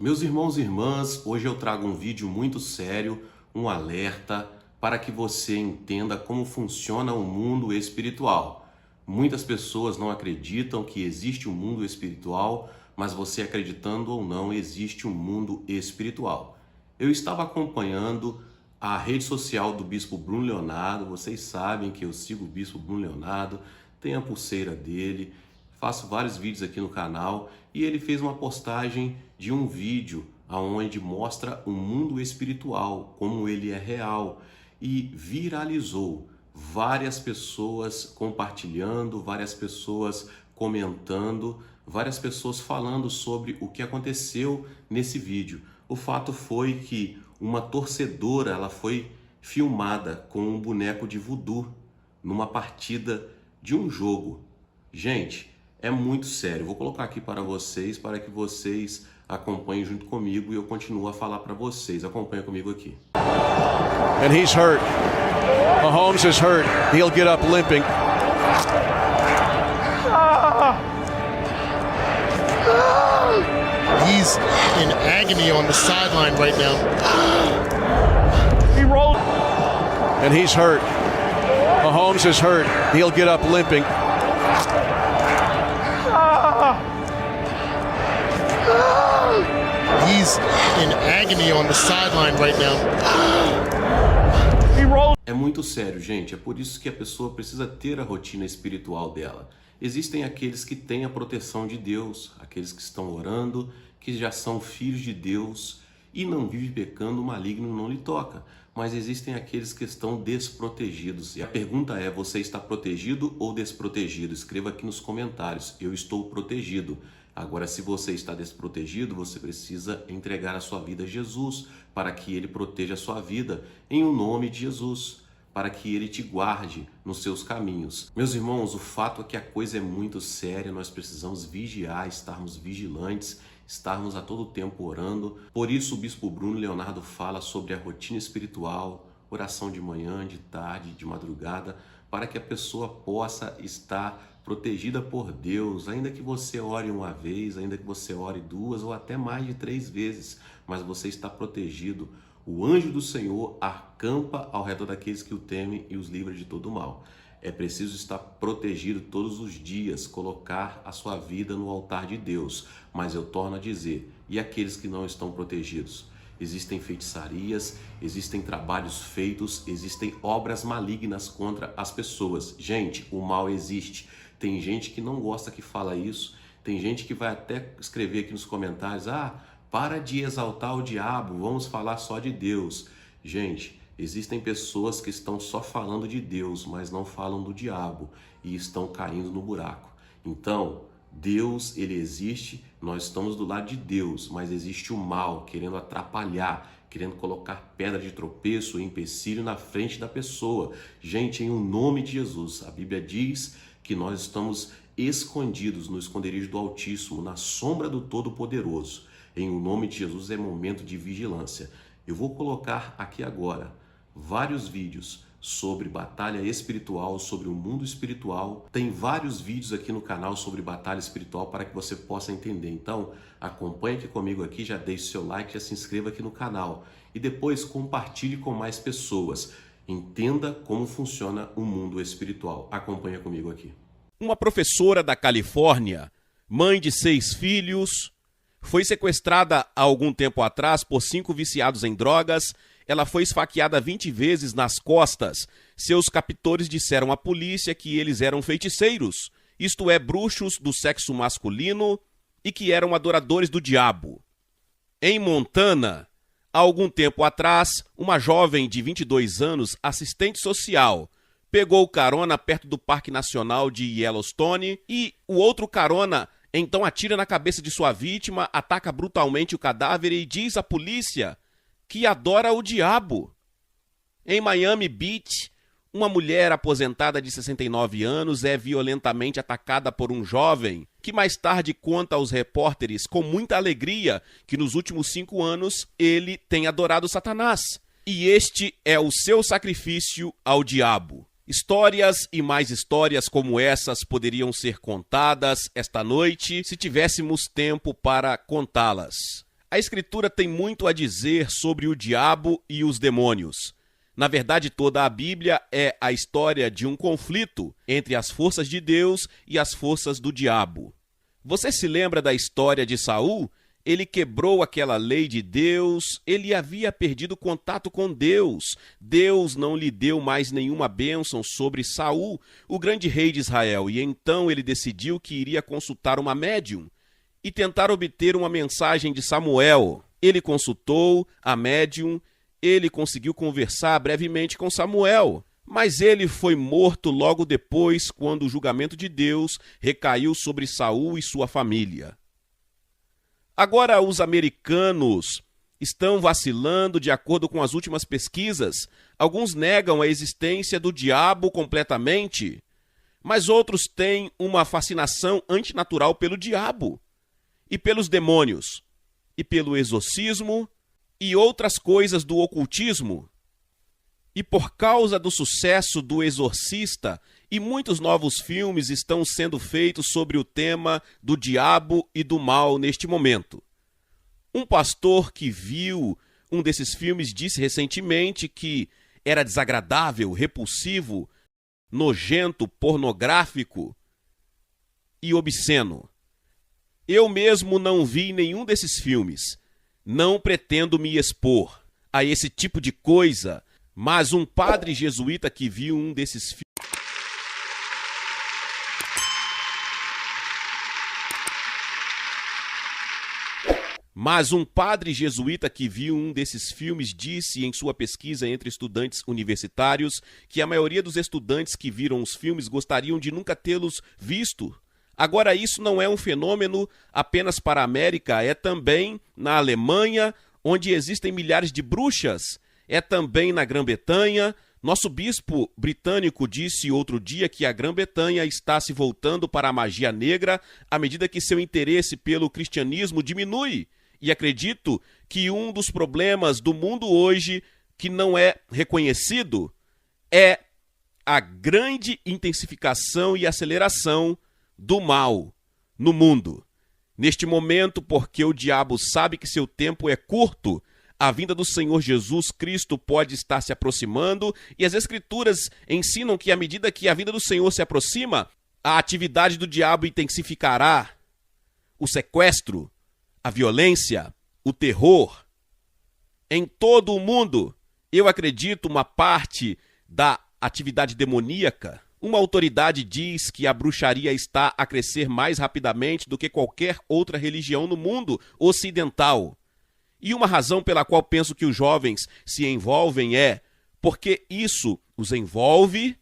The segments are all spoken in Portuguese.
Meus irmãos e irmãs, hoje eu trago um vídeo muito sério, um alerta para que você entenda como funciona o mundo espiritual. Muitas pessoas não acreditam que existe um mundo espiritual, mas você acreditando ou não, existe um mundo espiritual. Eu estava acompanhando a rede social do Bispo Bruno Leonardo, vocês sabem que eu sigo o Bispo Bruno Leonardo, tenho a pulseira dele, faço vários vídeos aqui no canal e ele fez uma postagem de um vídeo onde mostra o mundo espiritual, como ele é real, e viralizou. Várias pessoas compartilhando, várias pessoas comentando, várias pessoas falando sobre o que aconteceu nesse vídeo. O fato foi que uma torcedora ela foi filmada com um boneco de voodoo numa partida de um jogo. Gente, é muito sério. Vou colocar aqui para que vocês acompanhem junto comigo e eu continuo a falar para vocês. Acompanha comigo aqui. And he's hurt. Mahomes is hurt. He'll get up limping. He's in agony on the sideline right now. He rolled. And he's hurt. Mahomes is hurt. He'll get up limping. He's in agony on the sideline right now. He rolled. É muito sério, gente. É por isso que a pessoa precisa ter a rotina espiritual dela. Existem aqueles que têm a proteção de Deus, aqueles que estão orando, que já são filhos de Deus e não vivem pecando, o maligno não lhe toca. Mas existem aqueles que estão desprotegidos. E a pergunta é, você está protegido ou desprotegido? Escreva aqui nos comentários, eu estou protegido. Agora, se você está desprotegido, você precisa entregar a sua vida a Jesus, para que Ele proteja a sua vida, em o nome de Jesus, para que Ele te guarde nos seus caminhos. Meus irmãos, o fato é que a coisa é muito séria, nós precisamos vigiar, estarmos vigilantes, estarmos a todo tempo orando. Por isso o Bispo Bruno Leonardo fala sobre a rotina espiritual, oração de manhã, de tarde, de madrugada, para que a pessoa possa estar protegida por Deus, ainda que você ore uma vez, ainda que você ore duas ou até mais de 3 vezes, mas você está protegido. O anjo do Senhor acampa ao redor daqueles que o temem e os livra de todo mal. É preciso estar protegido todos os dias, colocar a sua vida no altar de Deus. Mas eu torno a dizer, e aqueles que não estão protegidos? Existem feitiçarias, existem trabalhos feitos, existem obras malignas contra as pessoas. Gente, o mal existe. Tem gente que não gosta que fala isso, tem gente que vai até escrever aqui nos comentários, para de exaltar o diabo, vamos falar só de Deus. Gente, existem pessoas que estão só falando de Deus, mas não falam do diabo e estão caindo no buraco. Então, Deus, ele existe, nós estamos do lado de Deus, mas existe o mal querendo atrapalhar, querendo colocar pedra de tropeço, empecilho na frente da pessoa. Gente, em nome de Jesus, a Bíblia diz que nós estamos escondidos no esconderijo do Altíssimo, na sombra do Todo-Poderoso. Em nome de Jesus é momento de vigilância. Eu vou colocar aqui agora vários vídeos sobre batalha espiritual, sobre o mundo espiritual. Tem vários vídeos aqui no canal sobre batalha espiritual para que você possa entender. Então, acompanhe aqui comigo aqui, já deixe seu like, já se inscreva aqui no canal e depois compartilhe com mais pessoas. Entenda como funciona o mundo espiritual. Acompanha comigo aqui. Uma professora da Califórnia, mãe de 6 filhos, foi sequestrada há algum tempo atrás por 5 viciados em drogas. Ela foi esfaqueada 20 vezes nas costas. Seus captores disseram à polícia que eles eram feiticeiros, isto é, bruxos do sexo masculino e que eram adoradores do diabo. Em Montana, há algum tempo atrás, uma jovem de 22 anos, assistente social, pegou carona perto do Parque Nacional de Yellowstone e o outro carona então atira na cabeça de sua vítima, ataca brutalmente o cadáver e diz à polícia que adora o diabo. Em Miami Beach, uma mulher aposentada de 69 anos é violentamente atacada por um jovem que mais tarde conta aos repórteres com muita alegria que nos últimos 5 anos ele tem adorado Satanás. E este é o seu sacrifício ao diabo. Histórias e mais histórias como essas poderiam ser contadas esta noite se tivéssemos tempo para contá-las. A Escritura tem muito a dizer sobre o diabo e os demônios. Na verdade, toda a Bíblia é a história de um conflito entre as forças de Deus e as forças do diabo. Você se lembra da história de Saul? Ele quebrou aquela lei de Deus, ele havia perdido contato com Deus. Deus não lhe deu mais nenhuma bênção sobre Saul, o grande rei de Israel, e então ele decidiu que iria consultar uma médium e tentar obter uma mensagem de Samuel. Ele consultou a médium, ele conseguiu conversar brevemente com Samuel, mas ele foi morto logo depois, quando o julgamento de Deus recaiu sobre Saul e sua família. Agora, os americanos estão vacilando de acordo com as últimas pesquisas. Alguns negam a existência do diabo completamente, mas outros têm uma fascinação antinatural pelo diabo e pelos demônios, e pelo exorcismo e outras coisas do ocultismo. E por causa do sucesso do Exorcista, e muitos novos filmes estão sendo feitos sobre o tema do diabo e do mal neste momento. Um pastor que viu um desses filmes disse recentemente que era desagradável, repulsivo, nojento, pornográfico e obsceno. Eu mesmo não vi nenhum desses filmes. Não pretendo me expor a esse tipo de coisa, mas um padre jesuíta que viu um desses filmes disse em sua pesquisa entre estudantes universitários que a maioria dos estudantes que viram os filmes gostariam de nunca tê-los visto. Agora, isso não é um fenômeno apenas para a América, é também na Alemanha, onde existem milhares de bruxas, é também na Grã-Bretanha. Nosso bispo britânico disse outro dia que a Grã-Bretanha está se voltando para a magia negra à medida que seu interesse pelo cristianismo diminui. E acredito que um dos problemas do mundo hoje que não é reconhecido é a grande intensificação e aceleração do mal no mundo. Neste momento, porque o diabo sabe que seu tempo é curto, a vinda do Senhor Jesus Cristo pode estar se aproximando, e as Escrituras ensinam que à medida que a vinda do Senhor se aproxima, a atividade do diabo intensificará. O sequestro, a violência, o terror. Em todo o mundo, eu acredito uma parte da atividade demoníaca. Uma autoridade diz que a bruxaria está a crescer mais rapidamente do que qualquer outra religião no mundo ocidental. E uma razão pela qual penso que os jovens se envolvem é porque isso os envolve,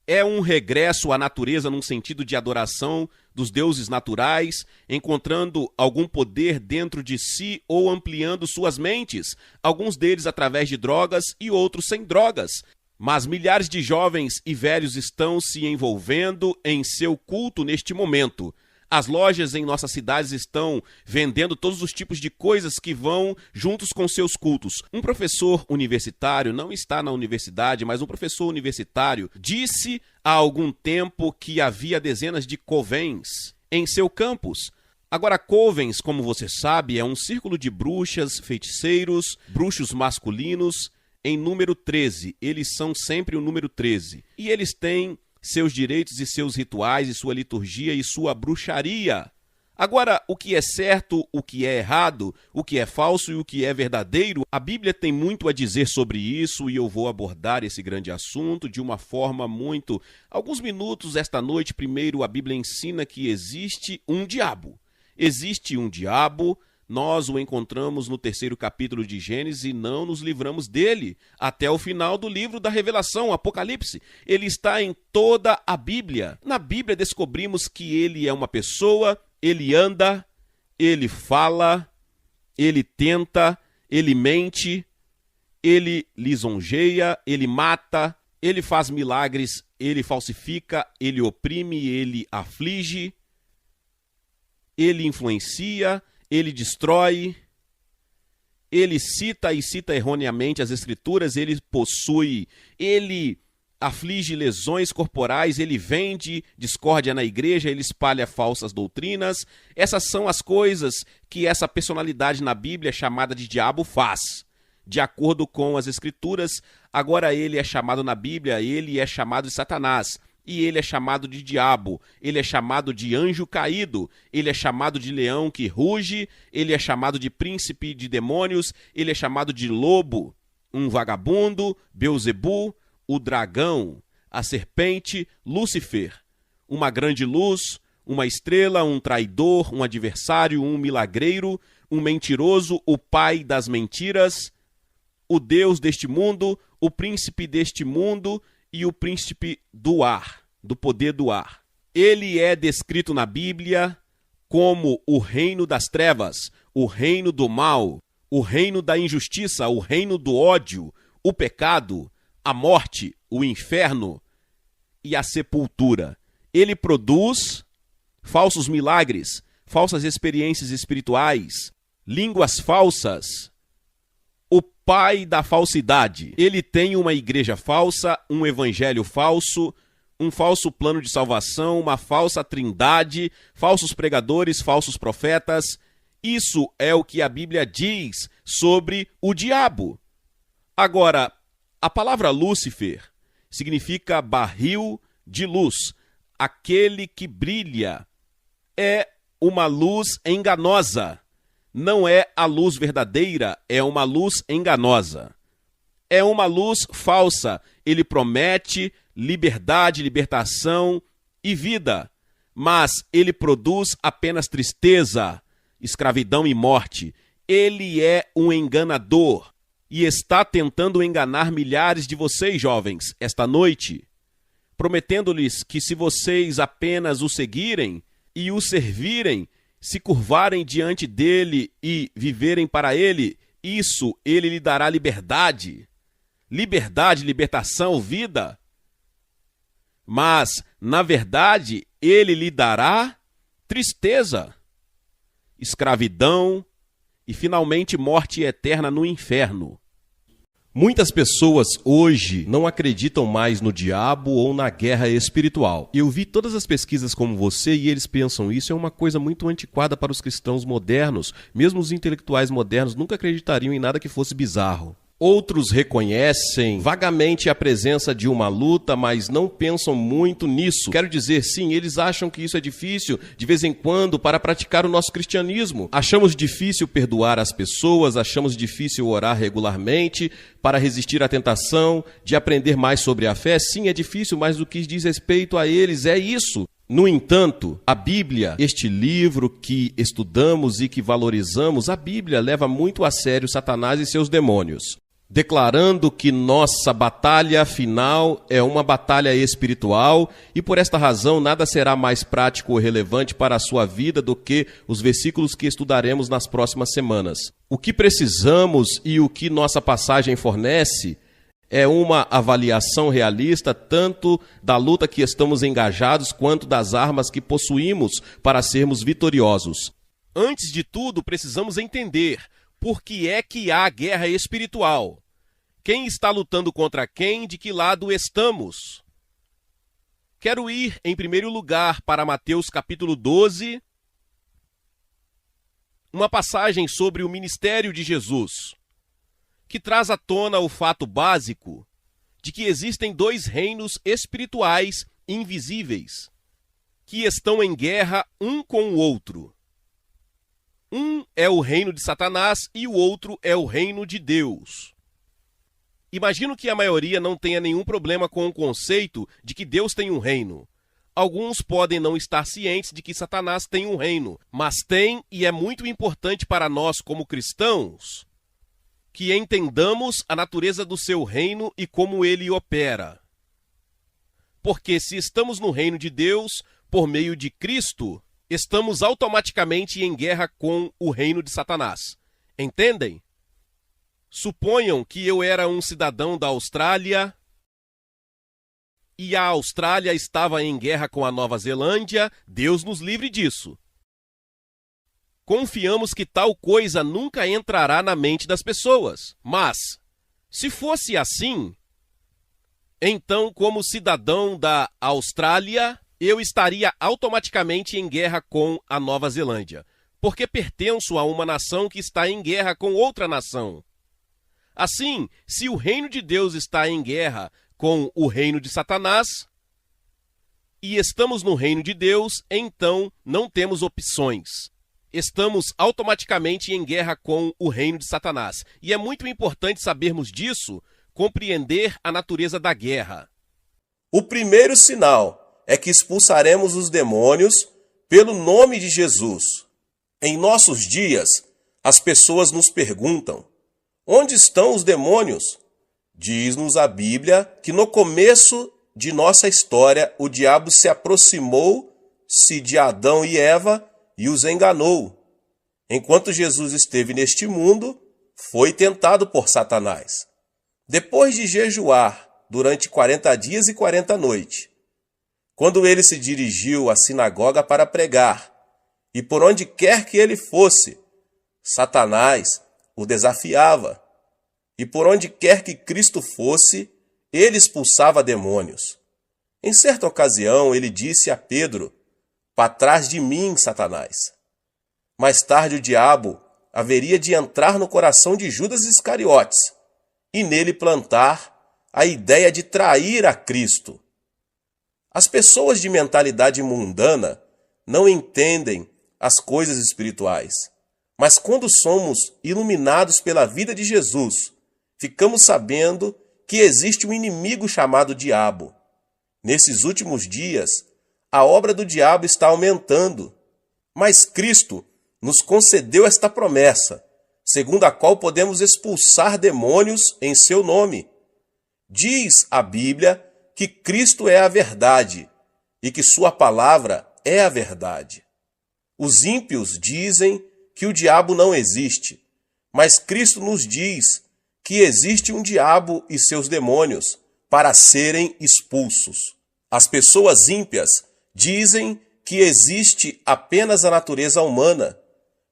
é um regresso à natureza num sentido de adoração dos deuses naturais, encontrando algum poder dentro de si ou ampliando suas mentes, alguns deles através de drogas e outros sem drogas. Mas milhares de jovens e velhos estão se envolvendo em seu culto neste momento. As lojas em nossas cidades estão vendendo todos os tipos de coisas que vão juntos com seus cultos. Um professor universitário, não está na universidade, mas um professor universitário, disse há algum tempo que havia dezenas de covens em seu campus. Agora, covens, como você sabe, é um círculo de bruxas, feiticeiros, bruxos masculinos, em número 13. Eles são sempre o número 13. E eles têm seus direitos e seus rituais, e sua liturgia e sua bruxaria. Agora, o que é certo, o que é errado, o que é falso e o que é verdadeiro, a Bíblia tem muito a dizer sobre isso, e eu vou abordar esse grande assunto de uma forma muito... Alguns minutos esta noite. Primeiro, a Bíblia ensina que existe um diabo. Existe um diabo. Nós o encontramos no 3º capítulo de Gênesis e não nos livramos dele até o final do livro da Revelação, Apocalipse. Ele está em toda a Bíblia. Na Bíblia descobrimos que ele é uma pessoa, ele anda, ele fala, ele tenta, ele mente, ele lisonjeia, ele mata, ele faz milagres, ele falsifica, ele oprime, ele aflige, ele influencia, ele destrói, ele cita e cita erroneamente as Escrituras, ele possui, ele aflige lesões corporais, ele vende discórdia na igreja, ele espalha falsas doutrinas. Essas são as coisas que essa personalidade na Bíblia chamada de diabo faz. De acordo com as Escrituras, agora ele é chamado na Bíblia, ele é chamado de Satanás. E ele é chamado de diabo, ele é chamado de anjo caído, ele é chamado de leão que ruge, ele é chamado de príncipe de demônios, ele é chamado de lobo, um vagabundo, Beelzebu, o dragão, a serpente, Lúcifer, uma grande luz, uma estrela, um traidor, um adversário, um milagreiro, um mentiroso, o pai das mentiras, o Deus deste mundo, o príncipe deste mundo e o príncipe do ar, do poder do ar. Ele é descrito na Bíblia como o reino das trevas, o reino do mal, o reino da injustiça, o reino do ódio, o pecado, a morte, o inferno e a sepultura. Ele produz falsos milagres, falsas experiências espirituais, línguas falsas, o pai da falsidade. Ele tem uma igreja falsa, um evangelho falso, um falso plano de salvação, uma falsa trindade, falsos pregadores, falsos profetas. Isso é o que a Bíblia diz sobre o diabo. Agora, a palavra Lúcifer significa barril de luz, aquele que brilha. É uma luz enganosa. Não é a luz verdadeira, é uma luz enganosa. É uma luz falsa. Ele promete liberdade, libertação e vida, mas ele produz apenas tristeza, escravidão e morte. Ele é um enganador e está tentando enganar milhares de vocês, jovens, esta noite, prometendo-lhes que se vocês apenas o seguirem e o servirem, se curvarem diante dele e viverem para ele, isso ele lhe dará liberdade. Liberdade, libertação, vida. Mas, na verdade, ele lhe dará tristeza, escravidão e, finalmente, morte eterna no inferno. Muitas pessoas hoje não acreditam mais no diabo ou na guerra espiritual. Eu vi todas as pesquisas como você e eles pensam isso é uma coisa muito antiquada para os cristãos modernos. Mesmo os intelectuais modernos nunca acreditariam em nada que fosse bizarro. Outros reconhecem vagamente a presença de uma luta, mas não pensam muito nisso. Quero dizer, sim, eles acham que isso é difícil de vez em quando para praticar o nosso cristianismo. Achamos difícil perdoar as pessoas, achamos difícil orar regularmente para resistir à tentação de aprender mais sobre a fé. Sim, é difícil, mas o que diz respeito a eles é isso. No entanto, a Bíblia, este livro que estudamos e que valorizamos, a Bíblia leva muito a sério Satanás e seus demônios, declarando que nossa batalha final é uma batalha espiritual e por esta razão nada será mais prático ou relevante para a sua vida do que os versículos que estudaremos nas próximas semanas. O que precisamos e o que nossa passagem fornece é uma avaliação realista tanto da luta que estamos engajados quanto das armas que possuímos para sermos vitoriosos. Antes de tudo, precisamos entender por que é que há guerra espiritual. Quem está lutando contra quem? De que lado estamos? Quero ir, em primeiro lugar, para Mateus capítulo 12, uma passagem sobre o ministério de Jesus, que traz à tona o fato básico de que existem dois reinos espirituais invisíveis, que estão em guerra um com o outro. Um é o reino de Satanás e o outro é o reino de Deus. Imagino que a maioria não tenha nenhum problema com o conceito de que Deus tem um reino. Alguns podem não estar cientes de que Satanás tem um reino, mas tem, e é muito importante para nós como cristãos, que entendamos a natureza do seu reino e como ele opera. Porque se estamos no reino de Deus, por meio de Cristo, estamos automaticamente em guerra com o reino de Satanás. Entendem? Suponham que eu era um cidadão da Austrália e a Austrália estava em guerra com a Nova Zelândia. Deus nos livre disso. Confiamos que tal coisa nunca entrará na mente das pessoas. Mas, se fosse assim, Então, como cidadão da Austrália, eu estaria automaticamente em guerra com a Nova Zelândia, porque pertenço a uma nação que está em guerra com outra nação. Assim, se o reino de Deus está em guerra com o reino de Satanás, e estamos no reino de Deus, então não temos opções. Estamos automaticamente em guerra com o reino de Satanás. E é muito importante sabermos disso, compreender a natureza da guerra. O primeiro sinal é que expulsaremos os demônios pelo nome de Jesus. Em nossos dias, as pessoas nos perguntam: onde estão os demônios? Diz-nos a Bíblia que no começo de nossa história, o diabo se aproximou-se de Adão e Eva e os enganou. Enquanto Jesus esteve neste mundo, foi tentado por Satanás. Depois de jejuar durante 40 dias e 40 noites, quando ele se dirigiu à sinagoga para pregar, e por onde quer que ele fosse, Satanás o desafiava. E por onde quer que Cristo fosse, ele expulsava demônios. Em certa ocasião, ele disse a Pedro: "Para trás de mim, Satanás." Mais tarde, o diabo haveria de entrar no coração de Judas Iscariotes e nele plantar a ideia de trair a Cristo. As pessoas de mentalidade mundana não entendem as coisas espirituais, mas quando somos iluminados pela vida de Jesus, ficamos sabendo que existe um inimigo chamado diabo. Nesses últimos dias, a obra do diabo está aumentando, mas Cristo nos concedeu esta promessa, segundo a qual podemos expulsar demônios em seu nome. Diz a Bíblia que Cristo é a verdade e que sua palavra é a verdade. Os ímpios dizem que o diabo não existe, mas Cristo nos diz que existe um diabo e seus demônios para serem expulsos. As pessoas ímpias dizem que existe apenas a natureza humana,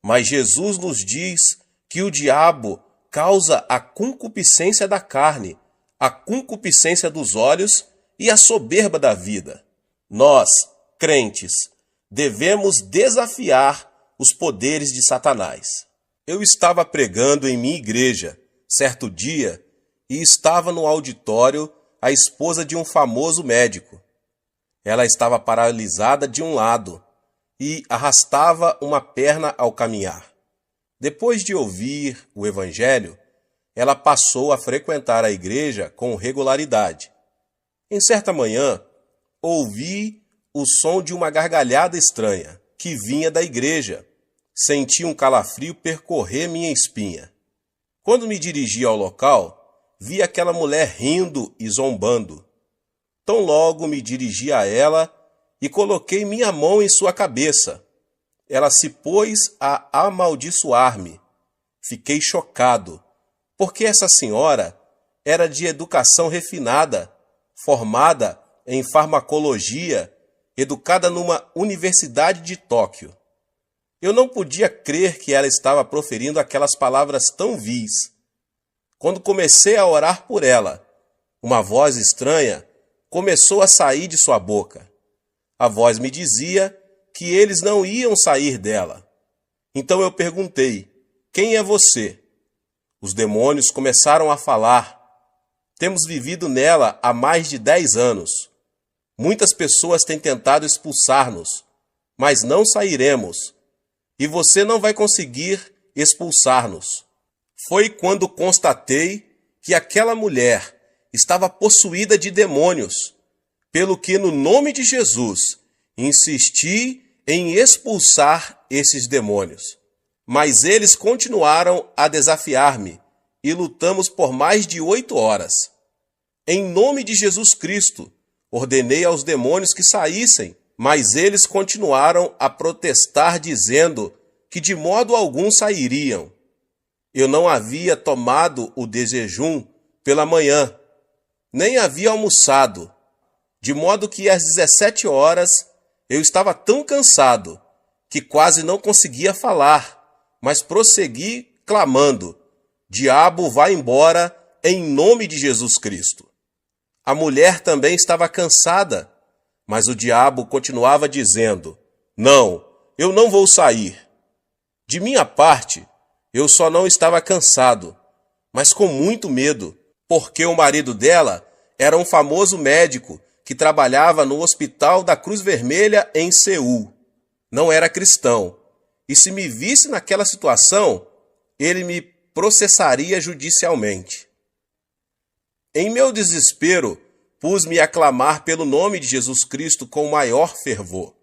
mas Jesus nos diz que o diabo causa a concupiscência da carne, a concupiscência dos olhos e a soberba da vida. Nós, crentes, devemos desafiar os poderes de Satanás. Eu estava pregando em minha igreja certo dia e estava no auditório a esposa de um famoso médico. Ela estava paralisada de um lado e arrastava uma perna ao caminhar. Depois de ouvir o evangelho, ela passou a frequentar a igreja com regularidade. Em certa manhã, ouvi o som de uma gargalhada estranha que vinha da igreja. Senti um calafrio percorrer minha espinha. Quando me dirigi ao local, vi aquela mulher rindo e zombando. Tão logo me dirigi a ela e coloquei minha mão em sua cabeça. Ela se pôs a amaldiçoar-me. Fiquei chocado, porque essa senhora era de educação refinada, formada em farmacologia, educada numa universidade de Tóquio. Eu não podia crer que ela estava proferindo aquelas palavras tão vis. Quando comecei a orar por ela, uma voz estranha começou a sair de sua boca. A voz me dizia que eles não iam sair dela. Então eu perguntei: "Quem é você?" Os demônios começaram a falar: "Temos vivido nela há mais de 10 anos. Muitas pessoas têm tentado expulsar-nos, mas não sairemos. E você não vai conseguir expulsar-nos." Foi quando constatei que aquela mulher estava possuída de demônios, pelo que, no nome de Jesus, insisti em expulsar esses demônios. Mas eles continuaram a desafiar-me e lutamos por mais de 8 horas. Em nome de Jesus Cristo, ordenei aos demônios que saíssem, mas eles continuaram a protestar, dizendo que de modo algum sairiam. Eu não havia tomado o desjejum pela manhã, nem havia almoçado, de modo que às 17 horas eu estava tão cansado que quase não conseguia falar, mas prossegui clamando: "Diabo, vá embora em nome de Jesus Cristo." A mulher também estava cansada, mas o diabo continuava dizendo: não, eu não vou sair. De minha parte, eu só não estava cansado, mas com muito medo, porque o marido dela era um famoso médico que trabalhava no Hospital da Cruz Vermelha em Seul. Não era cristão, e se me visse naquela situação, ele me processaria judicialmente. Em meu desespero, pus-me a clamar pelo nome de Jesus Cristo com maior fervor.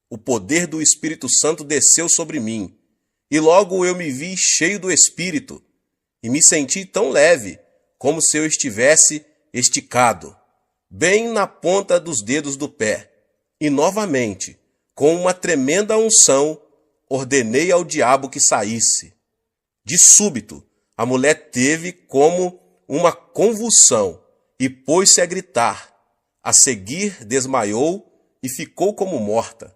O poder do Espírito Santo desceu sobre mim, e logo eu me vi cheio do Espírito, e me senti tão leve, como se eu estivesse esticado, bem na ponta dos dedos do pé. E novamente, com uma tremenda unção, ordenei ao diabo que saísse. De súbito, a mulher teve como uma convulsão e pôs-se a gritar. A seguir, desmaiou e ficou como morta.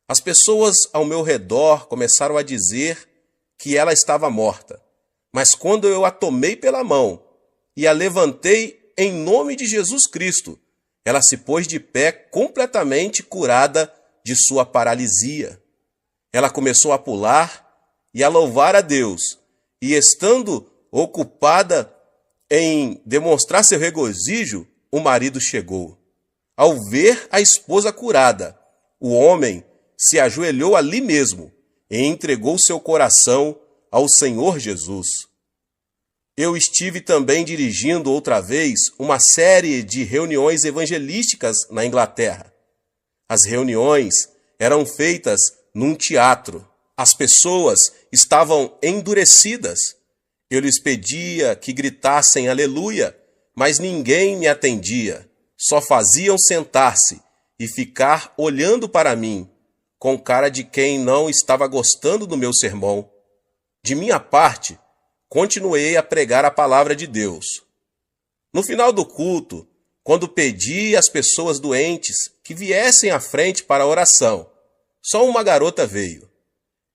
As pessoas ao meu redor começaram a dizer que ela estava morta. Mas quando eu a tomei pela mão e a levantei em nome de Jesus Cristo, ela se pôs de pé completamente curada de sua paralisia. Ela começou a pular e a louvar a Deus, e estando ocupada em demonstrar seu regozijo, o marido chegou. Ao ver a esposa curada, o homem se ajoelhou ali mesmo e entregou seu coração ao Senhor Jesus. Eu estive também dirigindo outra vez uma série de reuniões evangelísticas na Inglaterra. As reuniões eram feitas num teatro. As pessoas estavam endurecidas. Eu lhes pedia que gritassem aleluia, mas ninguém me atendia. Só faziam sentar-se e ficar olhando para mim, com cara de quem não estava gostando do meu sermão. De minha parte, continuei a pregar a palavra de Deus. No final do culto, quando pedi às pessoas doentes que viessem à frente para a oração, só uma garota veio.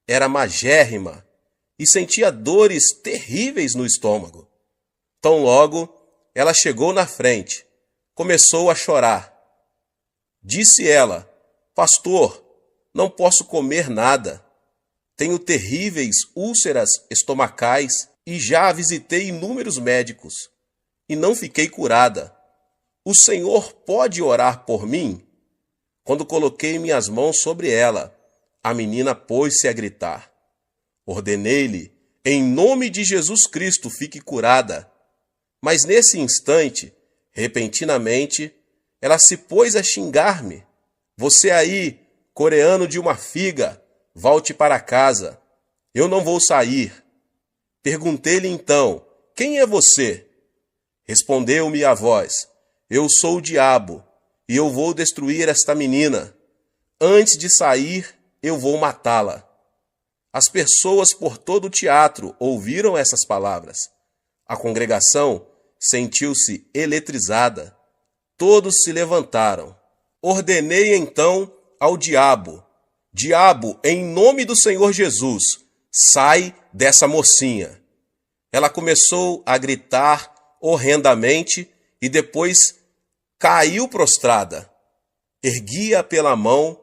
Era magérrima e sentia dores terríveis no estômago. Tão logo, ela chegou na frente, começou a chorar. Disse ela: pastor, não posso comer nada. Tenho terríveis úlceras estomacais e já visitei inúmeros médicos e não fiquei curada. O Senhor pode orar por mim? Quando coloquei minhas mãos sobre ela, a menina pôs-se a gritar. Ordenei-lhe, em nome de Jesus Cristo, fique curada. Mas nesse instante, repentinamente, ela se pôs a xingar-me. Você aí, coreano de uma figa, volte para casa. Eu não vou sair. Perguntei-lhe então, quem é você? Respondeu-me a voz, eu sou o diabo, e eu vou destruir esta menina. Antes de sair, eu vou matá-la. As pessoas por todo o teatro ouviram essas palavras. A congregação sentiu-se eletrizada. Todos se levantaram. Ordenei então ao diabo: diabo, em nome do Senhor Jesus, sai dessa mocinha. Ela começou a gritar horrendamente e depois caiu prostrada. Ergui-a pela mão,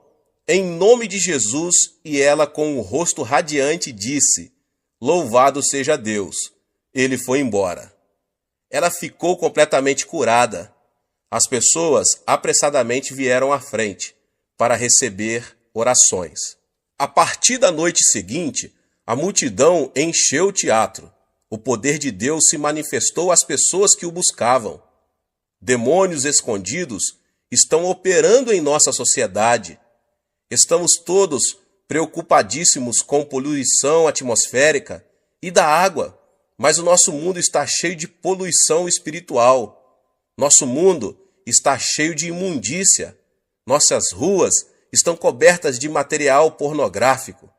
em nome de Jesus, e ela, com o rosto radiante, disse: louvado seja Deus. Ele foi embora. Ela ficou completamente curada. As pessoas apressadamente vieram à frente para receber orações. A partir da noite seguinte, a multidão encheu o teatro. O poder de Deus se manifestou às pessoas que o buscavam. Demônios escondidos estão operando em nossa sociedade. Estamos todos preocupadíssimos com poluição atmosférica e da água, mas o nosso mundo está cheio de poluição espiritual. Nosso mundo está cheio de imundícia. Nossas ruas estão cobertas de material pornográfico.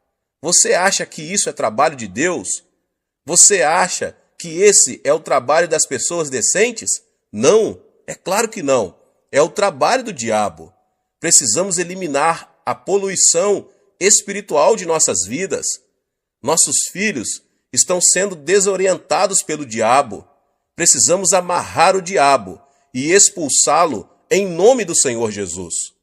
Você acha que isso é trabalho de Deus? Você acha que esse é o trabalho das pessoas decentes? Não, é claro que não. É o trabalho do diabo. Precisamos eliminar a poluição espiritual de nossas vidas. Nossos filhos estão sendo desorientados pelo diabo. Precisamos amarrar o diabo e expulsá-lo em nome do Senhor Jesus.